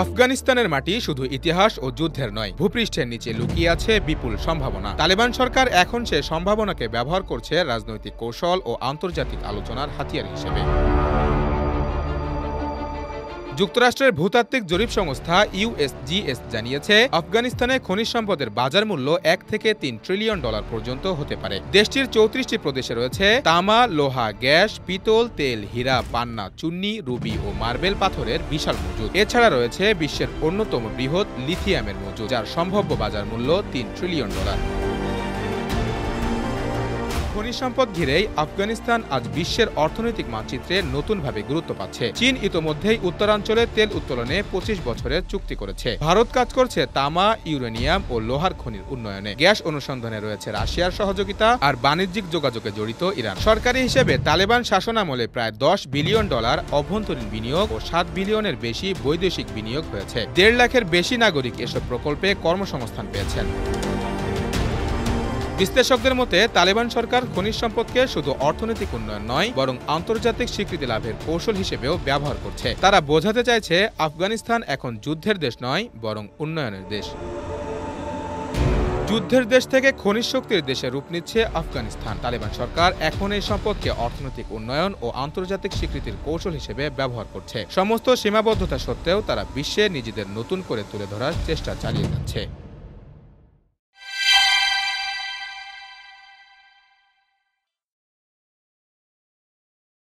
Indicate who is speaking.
Speaker 1: আফগানিস্তানের মাটি শুধু ইতিহাস ও যুদ্ধের নয়, ভূপৃষ্ঠের নিচে লুকিয়ে আছে বিপুল সম্ভাবনা। তালেবান সরকার এখন সে সম্ভাবনাকে ব্যবহার করছে রাজনৈতিক কৌশল ও আন্তর্জাতিক আলোচনার হাতিয়ার হিসেবে। যুক্তরাষ্ট্রের ভূতাত্ত্বিক জরিপ সংস্থা ইউএসজিএস জানিয়েছে, আফগানিস্তানে খনিজ সম্পদের বাজার মূল্য $1 থেকে $3 ট্রিলিয়ন পর্যন্ত হতে পারে। দেশটির 34টি প্রদেশে রয়েছে তামা, লোহা, গ্যাস, পিতল, তেল, হীরা, পান্না, চুন্নি, রুবি ও মার্বেল পাথরের বিশাল মজুদ। এছাড়া রয়েছে বিশ্বের অন্যতম বৃহৎ লিথিয়ামের মজুদ, যার সম্ভাব্য বাজার মূল্য $3 ট্রিলিয়ন। খনিজ সম্পদ ঘিরেই আফগানিস্তান আজ বিশ্বের অর্থনৈতিক মানচিত্রে নতুনভাবে গুরুত্ব পাচ্ছে। চীন ইতোমধ্যেই উত্তরাঞ্চলে তেল উত্তোলনে 25 বছরের চুক্তি করেছে। ভারত কাজ করছে তামা, ইউরেনিয়াম ও লোহার খনির উন্নয়নে। গ্যাস অনুসন্ধানে রয়েছে রাশিয়ার সহযোগিতা, আর বাণিজ্যিক যোগাযোগে জড়িত ইরান। সরকারি হিসেবে তালেবান শাসনামলে প্রায় $10 বিলিয়ন অভ্যন্তরীণ বিনিয়োগ ও $7 বিলিয়নের বেশি বৈদেশিক বিনিয়োগ হয়েছে। 1.5 লাখের বেশি নাগরিক এসব প্রকল্পে কর্মসংস্থান পেয়েছেন। বিশ্লেষকদের মতে, তালেবান সরকার খনিজ সম্পদকে শুধু অর্থনৈতিক উন্নয়ন নয়, বরং আন্তর্জাতিক স্বীকৃতি লাভের কৌশল হিসেবেও ব্যবহার করছে। তারা বোঝাতে চাইছে, আফগানিস্তান এখন যুদ্ধের দেশ নয়, বরং উন্নয়নের দেশ। যুদ্ধের দেশ থেকে খনিজ শক্তির দেশে রূপ নিচ্ছে আফগানিস্তান। তালেবান সরকার এখন এই সম্পদকে অর্থনৈতিক উন্নয়ন ও আন্তর্জাতিক স্বীকৃতির কৌশল হিসেবে ব্যবহার করছে। সমস্ত সীমাবদ্ধতা সত্ত্বেও তারা বিশ্বে নিজেদের নতুন করে তুলে ধরার চেষ্টা চালিয়ে যাচ্ছে।